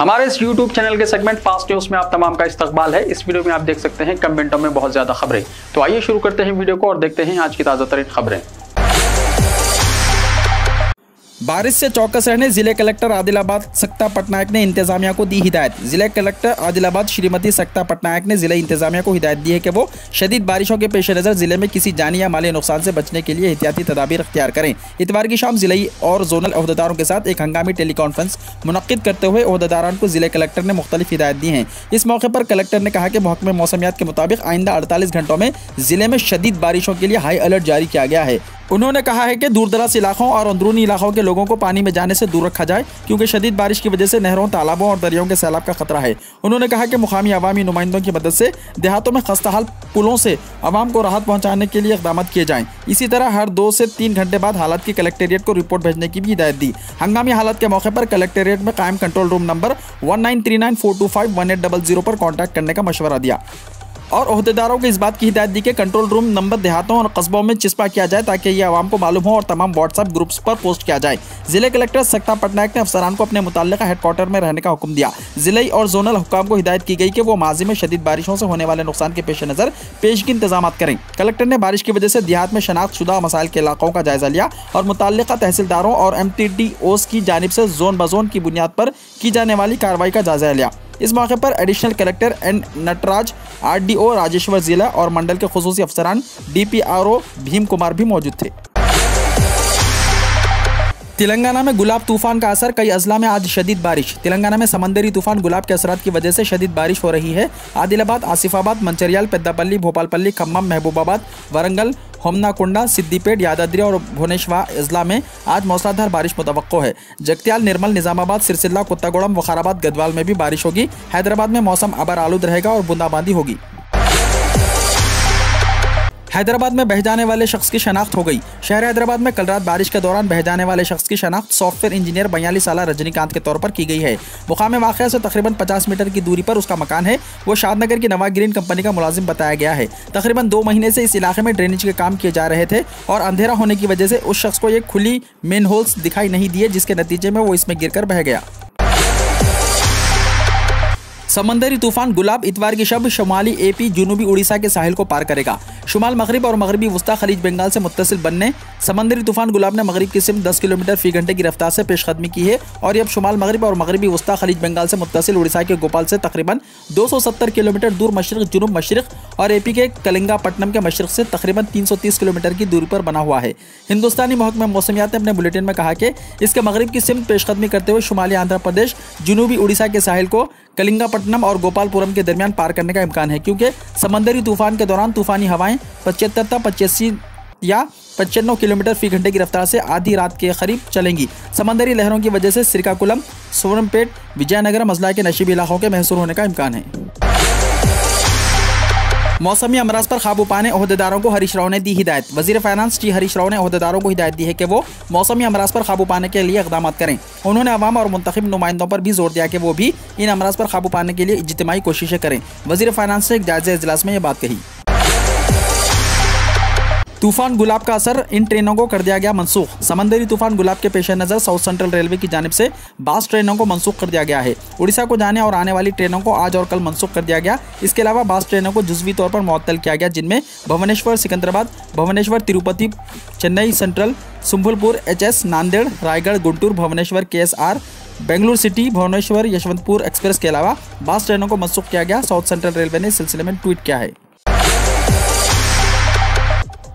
हमारे इस YouTube channel के सेगमेंट फास्ट न्यूज में आप तमाम का इस्तकबाल है। इस वीडियो में आप देख सकते हैं कम मिनटों में बहुत ज्यादा खबरें। तो आइए शुरू करते हैं वीडियो को और देखते हैं आज की ताजा तरीन खबरें। बारिश से चौकस रहने जिले कलेक्टर आदिलाबाद सक्ता पटनायक ने इंतजामिया को दी हिदायत। जिले कलेक्टर आदिलाबाद श्रीमती सक्ता पटनायक ने जिले इंतजामिया को हिदायत दी है कि वो शदीद बारिशों के पेश नज़र जिले में किसी जानी या माली नुकसान से बचने के लिए एहतियाती तदाबीर अख्तियार करें। इतवार की शाम जिले और जोनल अहदेदारों के साथ एक हंगामी टेली कॉन्फ्रेंस मुनक्किद करते हुए अहदेदारान को जिले कलेक्टर ने मुख्तलिफ हिदायत दी हैं। इस मौके पर कलेक्टर ने कहा कि महकमे मौसमियात के मुताबिक आइंदा 48 घंटों में जिले में शदीद बारिशों के लिए हाई अलर्ट जारी किया गया है। उन्होंने कहा है कि दूरदराज इलाकों और अंदरूनी इलाकों के लोगों को पानी में जाने से दूर रखा जाए, क्योंकि शदीद बारिश की वजह से नहरों, तालाबों और दरियाओं के सैलाब का खतरा है। उन्होंने कहा कि मुकामी अवामी नुमाइंदों की मदद से देहातों में खस्ताहाल पुलों से अवाम को राहत पहुंचाने के लिए इक़दाम किए जाएं। इसी तरह हर 2 से 3 घंटे बाद हालात की कलेक्टेरिएट को रिपोर्ट भेजने की भी हिदायत दी। हंगामी हालात के मौके पर कलेक्टेरिएट में कायम कंट्रोल रूम नंबर 1939425180 पर कॉन्टैक्ट करने का मशवरा दिया और अहदेदारों को इस बात की हिदायत दी कि कंट्रोल रूम नंबर देहातों और कस्बों में चिस्पा किया जाए ताकि ये आवाम को मालूम हो और तमाम व्हाट्सएप ग्रुप्स पर पोस्ट किया जाए। जिले कलेक्टर सक्ता पटनायक ने अफसरान को अपने मुताल्लिका हेडक्वार्टर में रहने का हुक्म दिया। जिले और जोनल हुक्काम को हिदायत की गई कि वो माजी में शदीद बारिशों से होने वाले नुकसान के पेश नज़र पेशगी इंतजाम करें। कलेक्टर ने बारिश की वजह से देहात में शनाख्त शुदा मसाइल के इलाकों का जायजा लिया और मुताल्लिका तहसीलदारों और MTDOs की जानिब से जोन ब जोन की बुनियाद पर की जाने वाली कार्रवाई का जायजा लिया। इस मौके पर additional collector N Nataraj, RDO Rajeshwar जिला और मंडल के खुसूसी अफसरान DPRO भीम कुमार भी मौजूद थे। तेलंगाना में गुलाब तूफान का असर, कई अजला में आज शदीद बारिश। तेलंगाना में समंदरी तूफान गुलाब के असरात की वजह से शदीद बारिश हो रही है। आदिलाबाद, आसिफाबाद, मंचरियाल, पेद्दापल्ली, भोपालपल्ली, खम्मम, महबूबाबाद, वरंगल, होमनाकुंडा, सिद्दीपेट, यादाद्री और भुवनेश्वर अजला में आज मौसलाधार बारिश मुतवक्को है। जगत्याल, निर्मल, निजामाबाद, सिरसिल्ला, कुत्तागोड़म, वखाराबाद, गदवाल में भी बारिश होगी। हैदराबाद में मौसम अबर आलूद रहेगा और बूंदाबांदी होगी। हैदराबाद में बह जाने वाले शख्स की शनाख्त हो गई। शहर हैदराबाद में कल रात बारिश के दौरान बह जाने वाले शख्स की शनाख्त सॉफ्टवेयर इंजीनियर 42 साला रजनीकांत के तौर पर की गई है। मुकाम वाक़या से तकरीबन 50 मीटर की दूरी पर उसका मकान है। वो शादनगर की नवा ग्रीन कंपनी का मुलाजिम बताया गया है। तकरीबन 2 महीने से इस इलाके में ड्रेनेज के काम किए जा रहे थे और अंधेरा होने की वजह से उस शख्स को एक खुली मेन होल्स दिखाई नहीं दिए, जिसके नतीजे में वो इसमें गिरकर बह गया। समंदरी तूफान गुलाब इतवार की शब शुमाली AP जुनूबी उड़ीसा के साहिल को पार करेगा। शुमाल मगरिब और मगरबी वस्ता खलीज बंगाल से मुत्तसिल बनने समंदरी तूफान गुलाब ने मगरिब की सिमत 10 किलोमीटर फी घंटे की रफ्तार से पेशकदमी की है और अब शुमाल मगरिब और मगरबी वस्ता खलीज बंगाल से मुत्तसिल उड़ीसा के भोपाल से तकरीबन 270 किलोमीटर दूर मशरक जुनूब मशरक और AP के कलिंगापट्टनम के मशरक से तकरीबन 330 किलोमीटर की दूरी पर बना हुआ है। हिंदुस्तानी महकमा मौसमियात ने अपने बुलेटिन में कहा कि इसके मगरिब की सिमत पेशकदमी करते हुए शुमाली आंध्र प्रदेश, जुनूबी उड़ीसा के साहिल को कलिंगापट्टनम और गोपालपुरम के दरमियान पार करने का इम्कान है, क्योंकि समंदरी तूफान के दौरान तूफानी हवाएं 75 या 95 किलोमीटर फी घंटे की रफ्तार से आधी रात के करीब चलेंगी। समंदरी लहरों की वजह से श्रीकाकुलम, सोवरमपेट, विजयनगरम अजला के नशीबी इलाकों के महसूर होने का इम्कान है। मौसमी अमराज पर काबू पाने अहदेदारों को हरीश राव ने दी हिदायत। वजीर फाइनेंस टी हरीश राव ने अहदेदारों को हिदायत दी है कि वो मौसमी अमराज पर काबू पाने के लिए इक़दाम करें। उन्होंने अवाम और मुंतखब नुमाइंदों पर भी जोर दिया कि वो भी इन अमराज पर काबू पाने के लिए इज्तिमाई कोशिशें करें। वजीर फाइनेंस ने एक जायजा इजलास में ये बात कही। तूफान गुलाब का असर, इन ट्रेनों को कर दिया गया मनसूख। समंदरी तूफान गुलाब के पेश नज़र साउथ सेंट्रल रेलवे की जानिब से 22 ट्रेनों को मनसूख कर दिया गया है। उड़ीसा को जाने और आने वाली ट्रेनों को आज और कल मनसूख कर दिया गया। इसके अलावा 22 ट्रेनों को जुज़वी तौर पर मुअत्तल किया गया, जिनमें Bhubaneswar Secunderabad, Bhubaneswar Tirupati, Chennai central, Sambalpur HS, Nanded, Raigarh, Guntur, Bhubaneswar KSR, Bengaluru city, Bhubaneswar Yesvantpur express के अलावा 22 ट्रेनों को मनसूख किया गया। साउथ सेंट्रल रेलवे ने इस सिलसिले में ट्वीट किया है।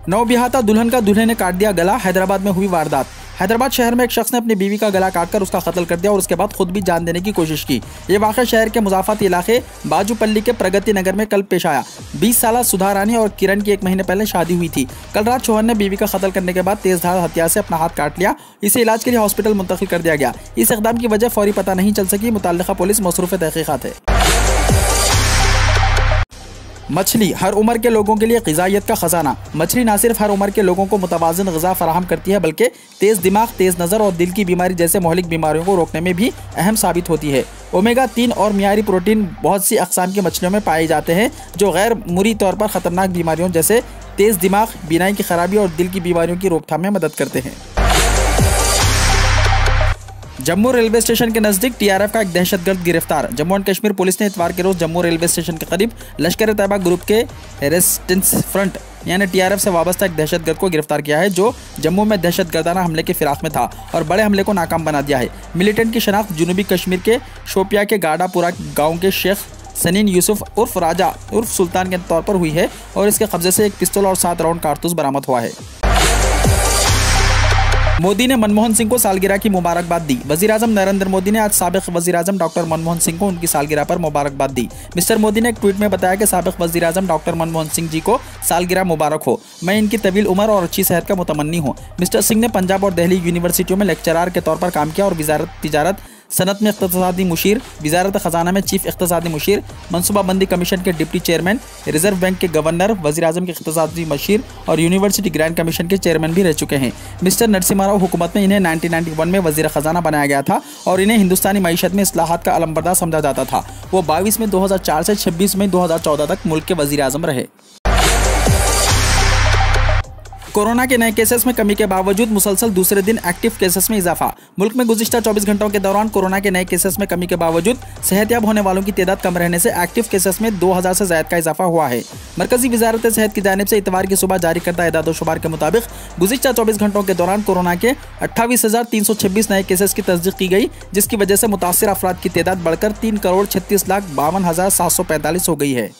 नवबिहाता दुल्हन का दूल्हे ने काट दिया गला, हैदराबाद में हुई वारदात। हैदराबाद शहर में एक शख्स ने अपनी बीवी का गला काटकर उसका कत्ल कर दिया और उसके बाद खुद भी जान देने की कोशिश की। ये वाक़या शहर के मुजाफाती इलाके बाजूपल्ली के प्रगति नगर में कल पेश आया। 20 साला सुधा रानी और किरण की 1 महीने पहले शादी हुई थी। कल रात शोहर ने बीवी का कत्ल करने के बाद तेजधार हथियार से अपना हाथ काट लिया। इसे इलाज के लिए हॉस्पिटल मुंतकिल कर दिया गया। इस इक़दाम की वजह फौरी पता नहीं चल सकी। मुतल्लिका पुलिस मसरूफ़ तहक़ीक़ात है। मछली हर उम्र के लोगों के लिए ग़िज़ाइयत का ख़जाना। मछली न सिर्फ हर उम्र के लोगों को मुतवाज़िन ग़िज़ा फराहम करती है, बल्कि तेज़ दिमाग, तेज़ नज़र और दिल की बीमारी जैसे मोहलिक बीमारियों को रोकने में भी अहम साबित होती है। ओमेगा 3 और मियारी प्रोटीन बहुत सी अक़साम की मछलियों में पाए जाते हैं, जो गैर मुरी तौर पर ख़तरनाक बीमारियों जैसे तेज़ दिमाग, बीनाई की खराबी और दिल की बीमारियों की रोकथाम में मदद करते हैं। जम्मू रेलवे स्टेशन के नजदीक टीआरएफ का एक दहशतगर्द गिरफ्तार। जम्मू एंड कश्मीर पुलिस ने इतवार के रोज जम्मू रेलवे स्टेशन के करीब लश्कर तैयबा ग्रुप के रेजिस्टेंस फ्रंट यानी टीआरएफ से वाबस्ता एक दहशतगर्द को गिरफ्तार किया है, जो जम्मू में दहशतगर्दाना हमले की फिराक में था और बड़े हमले को नाकाम बना दिया है। मिलिटेंट की शनाख्त जनूबी कश्मीर के शोपिया के गाडापुरा गाँव के शेख सनीन यूसुफ उर्फ राजा उर्फ सुल्तान के तौर पर हुई है और इसके कब्जे से एक पिस्तौल और 7 राउंड कारतूस बरामद हुआ है। मोदी ने मनमोहन सिंह को सालगिरह की मुबारकबाद दी। वज़ीर-ए-आज़म नरेंद्र मोदी ने आज साबिक़ वज़ीर-ए-आज़म डॉक्टर मनमोहन सिंह को उनकी सालगिरह पर मुबारकबाद दी। मिस्टर मोदी ने एक ट्वीट में बताया कि साबिक़ वज़ीर-ए-आज़म डॉक्टर मनमोहन सिंह जी को सालगिरह मुबारक हो। मैं इनकी तवील उम्र और अच्छी सेहत का मुतमन्नी हूँ। मिस्टर सिंह ने पंजाब और दिल्ली यूनिवर्सिटियों में लेक्चरार के तौर पर काम किया और वज़ारत तिजारत सनत में इक़्तिसादी मुशीर, वज़ारत ख़ज़ाना में चीफ इक़्तिसादी मुशीर, मनसूबाबंदी कमीशन के डिप्टी चेयरमैन, रिजर्व बैंक के गवर्नर, वज़ीर-ए-आज़म के इक़्तिसादी मुशीर और यूनिवर्सिटी ग्रांट कमीशन के चेयरमैन भी रह चुके हैं। मिस्टर नरसिम्हा राव हुकूमत में इन्हें 1991 में वज़ीर ख़ज़ाना बनाया गया था और इन्हें हिंदुस्तानी मईशत में इस्लाहात का अलमबरदार समझा जाता था। वो 22 मई 2004 से 26 मई 2014 तक मुल्क के वज़ीर-ए-आज़म रहे। कोरोना के नए केसेस में कमी के बावजूद मुसलसल दूसरे दिन एक्टिव केसेस में इजाफा। मुल्क में गुज़िश्ता 24 घंटों के दौरान कोरोना के नए केसेस में कमी के बावजूद सेहतयाब होने वालों की तादाद कम रहने से एक्टिव केसेस में 2000 से ज़ायद का इजाफा हुआ है। मरकजी वज़ारत सेहत की जानिब से इतवार की सुबह जारी करदा एदाद-ओ-शुमार के मुताबिक गुज़िश्ता 24 घंटों के दौरान कोरोना के 28,326 नए केसेस की तस्दीक की गई, जिसकी वजह से मुतासिर अफराद की तादाद बढ़कर 3,36,52,745 हो गई है।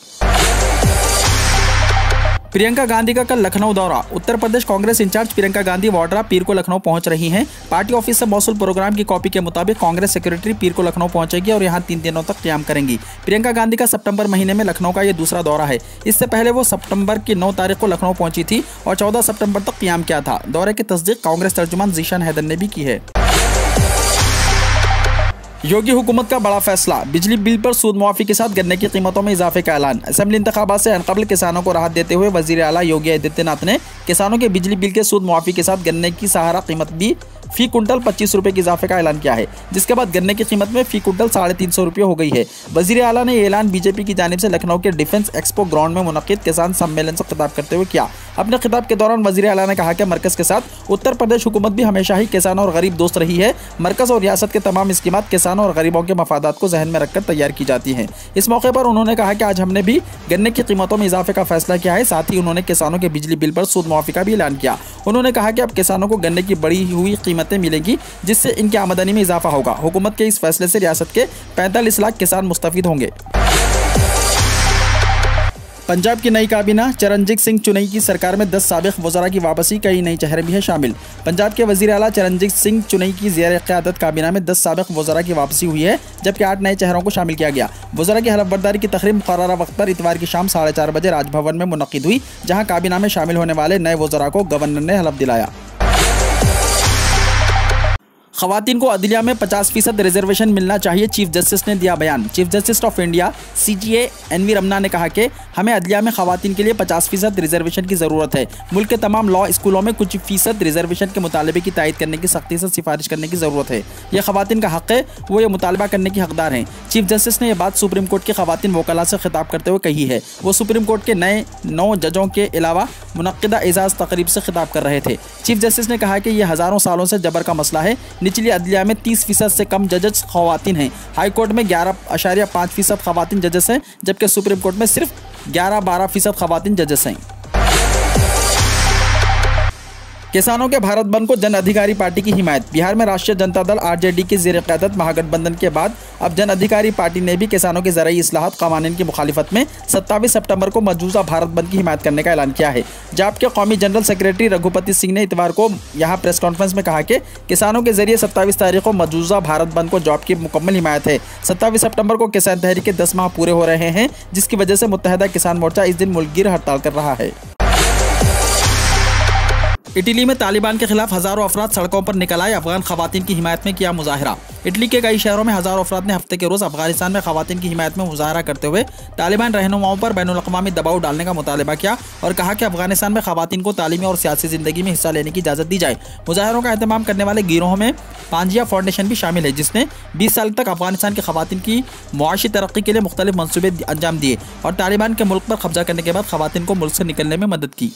प्रियंका गांधी का कल लखनऊ दौरा। उत्तर प्रदेश कांग्रेस इंचार्ज प्रियंका गांधी वाड्रा पीर को लखनऊ पहुंच रही हैं। पार्टी ऑफिस से मौसूल प्रोग्राम की कॉपी के मुताबिक कांग्रेस सेक्रेटरी पीर को लखनऊ पहुंचेगी और यहां 3 दिनों तक क़याम करेंगी। प्रियंका गांधी का सितंबर महीने में लखनऊ का यह दूसरा दौरा है। इससे पहले वो सितंबर की 9 तारीख को लखनऊ पहुंची थी और 14 सितंबर तक क़याम किया था। दौरे की तस्दीक कांग्रेस तर्जुमान ज़ीशान हैदर ने भी की है। योगी हुकूमत का बड़ा फैसला। बिजली बिल पर सूद मुआफ़ी के साथ गन्ने की कीमतों में इजाफे का ऐलान। असेंबली इंतखाबात से अनक़ब्ल किसानों को राहत देते हुए वज़ीर आला योगी आदित्यनाथ ने किसानों के बिजली बिल के सूद मुआफ़ी के साथ गन्ने की सहारा कीमत भी फ़ी कुंटल 25 रुपये के इजाफे का ऐलान किया है, जिसके बाद गन्ने की कीमत में फ़ी कुंटल 350 रुपये हो गई है। वज़ीर आला ने ये ऐलान बीजेपी की जानिब से लखनऊ के डिफेंस एक्सपो ग्राउंड में मुनक़िद किसान सम्मेलन से खिताब करते हुए किया। अपने खिताब के दौरान वज़ीर आला ने कहा कि मरकज़ के साथ उत्तर प्रदेश हुकूमत भी हमेशा ही किसानों और गरीब दोस्त रही है। मरकज़ और रियासत के तमाम स्कीमात किसानों और गरीबों के मफादात को जहन में रखकर तैयार की जाती हैं। इस मौके पर उन्होंने कहा कि आज हमने भी गन्ने की कीमतों में इजाफे का फैसला किया है। साथ ही उन्होंने किसानों के बिजली बिल पर सूद मुआफ़ी का भी ऐलान किया। उन्होंने कहा कि अब किसानों को गन्ने की बढ़ी हुई कीमतें मिलेंगी, जिससे इनकी आमदनी में इजाफा होगा। हुकूमत के इस फैसले से रियासत के 45 लाख किसान मुस्तफीद होंगे। पंजाब की नई काबीना। चरणजीत सिंह चुनई की सरकार में 10 साबिक़ वज़रा की वापसी, कई नए चेहरे भी हैं शामिल। पंजाब के वज़ीर आला चरणजीत सिंह चुनई की ज़ेर-ए-क़यादत काबीना में 10 साबिक़ वज़रा की वापसी हुई है, जबकि 8 नए चेहरों को शामिल किया गया। वज़रा की हलफ बर्दारी की तक़रीब मुक़र्ररा वक्त पर इतवार की शाम 4:30 बजे राजभवन में मुनक़्क़िद हुई, जहाँ काबीना में शामिल होने वाले नए वज़रा को गवर्नर ने हलफ दिलाया। ख़वातीन को अदलिया में 50% रिजर्वेशन मिलना चाहिए, चीफ जस्टिस ने दिया बयान। Chief justice of India CJA NV Ramana ने कहा कि हमें अदलिया में ख़वातीन के लिए 50% रिजर्वेशन की ज़रूरत है। मुल्क के तमाम लॉ स्कूलों में कुछ फ़ीसद रिजर्वेशन के मुतालबे की तायद करने की सख्ती से सिफारिश करने की ज़रूरत है। यह ख़वातीन का हक़ है, वो ये मुतालबा करने की हकदार हैं। चीफ जस्टिस ने यह बात सुप्रीम कोर्ट के ख़वातीन वकला से खिताब करते हुए कही है। वो सुप्रीम कोर्ट के नए 9 जजों के अलावा मुनक़्क़िदा एजाज़ तक़रीब से खिताब कर रहे थे। चीफ जस्टिस ने कहा कि यह हज़ारों सालों से जबर का मसला है। निचली अदलिया में 30% से कम जजेस ख़वातीन हैं। हाई कोर्ट में 11.5% ख़वातीन जजेस हैं, जबकि सुप्रीम कोर्ट में सिर्फ 11-12% ख़वातीन जजेस हैं। किसानों के भारत बंद को जन अधिकारी पार्टी की हिमायत। बिहार में राष्ट्रीय जनता दल RJD की ज़ेर-ए-क़यादत महागठबंधन के बाद अब जन अधिकारी पार्टी ने भी किसानों के ज़रई इस्लाहात क़वानीन की मुखालिफत में 27 सितंबर को मजूज़ा भारत बंद की हिमायत करने का ऐलान किया है। जाप के कौमी जनरल सेक्रेटरी रघुपति सिंह ने इतवार को यहाँ प्रेस कॉन्फ्रेंस में कहा कि किसानों के जरिए 27 तारीख को मजूज़ा भारत बंद को जॉब की मुकम्मल हिमायत है। 27 सितंबर को किसान तहरीक के 10 माह पूरे हो रहे हैं, जिसकी वजह से मुत्तहदा किसान मोर्चा इस दिन मुल्कगिर हड़ताल कर रहा है। इटली में तालिबान के खिलाफ हज़ारों अफराद सड़कों पर निकल आए, अफगान ख़वातीन की हिमायत में किया मुजाहरा। इटली के कई शहरों में हज़ारों अफराद ने हफ्ते के रोज़ अफगानिस्तान में ख़वातीन की हिमायत में मुजाहरा करते हुए तालिबान रहनुमाओं पर बैनुल-अक़वामी दबाव डालने का मुतालबा किया और कहा कि अफगानिस्तान में ख़वातीन को तालीमी और सियासी ज़िंदगी में हिस्सा लेने की इजाज़त दी जाए। मुजाहरों का एहतमाम करने वाले गिरोह में पांजिया फाउंडेशन भी शामिल है, जिसने 20 साल तक अफगानिस्तान की ख़वातीन की मुआशी तरक्की के लिए मुख्तलिफ मनसूबे अंजाम दिए और तालिबान के मुल्क पर कब्जा करने के बाद ख़वातीन को मुल्क से निकलने में मदद की।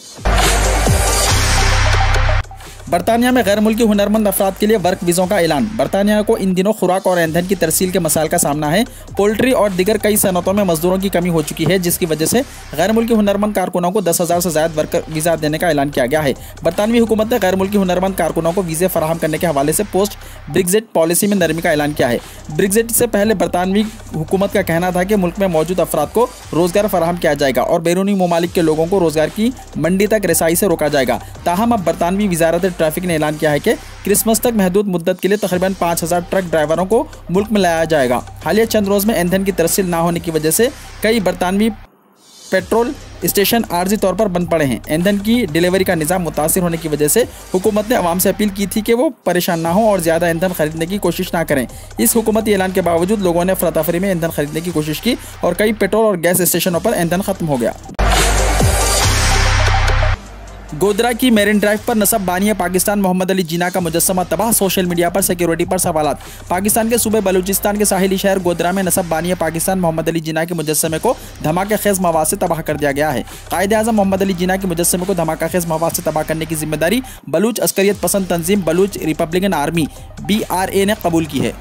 बरतानिया में गैर मुल्की हुनरमंद अफराद के लिए वर्क वीज़ों का ऐलान। बरतानिया को इन दिनों खुराक और ईंधन की तरसील के मसाइल का सामना है। पोल्ट्री और दीगर कई सनतों में मजदूरों की कमी हो चुकी है, जिसकी वजह से गैर मुल्की हुनरमंद कारकुनों को 10,000 से ज़्यादा वर्कर वीज़ा देने का ऐलान किया गया है। बरतानवी हुकूमत ने गैर मुल्की हुनरमंद कारकुनों को वीज़े फराहम करने के हवाले से पोस्ट ब्रेक्जिट पॉलिसी में नरमी का ऐलान किया है। ब्रेक्जिट से पहले बरतानवी हुकूमत का कहना था कि मुल्क में मौजूद अफराद को रोजगार फराहम किया जाएगा और बैरूनी ममालिक के लोगों को रोजगार की मंडी तक रसाई से रोका जाएगा। ताहम अब बरतानवी वजारत ट्रैफिक ने ऐलान किया है कि क्रिसमस तक महदूद मुद्दत के लिए तकरीबन 5,000 ट्रक ड्राइवरों को मुल्क में लाया जाएगा। हालिया चंद रोज़ में ईंधन की तरसील ना होने की वजह से कई बरतानवी पेट्रोल स्टेशन आर्जी तौर पर बंद पड़े हैं। ईंधन की डिलीवरी का निज़ाम मुतासिर होने की वजह से हुकूमत ने अवाम से अपील की थी कि वो परेशान ना हो और ज़्यादा ईंधन खरीदने की कोशिश ना करें। इस हुकूमती ऐलान के बावजूद लोगों ने अफरा-तफरी में ईंधन खरीदने की कोशिश की और कई पेट्रोल और गैस स्टेशनों पर ईंधन खत्म हो गया। गोधरा की मेरिन ड्राइव पर नसब बानिया पाकिस्तान मोहम्मद अली जिन्ना का मुजस्समा तबाह। सोशल मीडिया पर सिक्योरिटी पर सवालात। पाकिस्तान के सूबे बलूचिस्तान के साहिली शहर गोधरा में नसब बानिया पाकिस्तान मोहम्मद अली जिन्ना के मुजस्समे को धमाके खेज मवाद से तबाह कर दिया गया है। कायदे आज़म मोहम्मद अली जिन्ना के मुजस्समे को धमाका खेज मवाद से तबाह करने की जिम्मेदारी बलूच अस्करियत पसंद तंजीम बलूच रिपब्लिकन आर्मी BRA ने कबूल की है।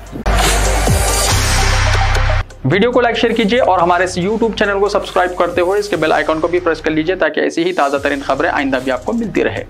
वीडियो को लाइक शेयर कीजिए और हमारे इस YouTube चैनल को सब्सक्राइब करते हुए इसके बेल आइकॉन को भी प्रेस कर लीजिए ताकि ऐसी ही ताज़ा तरीन खबरें आइंदा भी आपको मिलती रहे।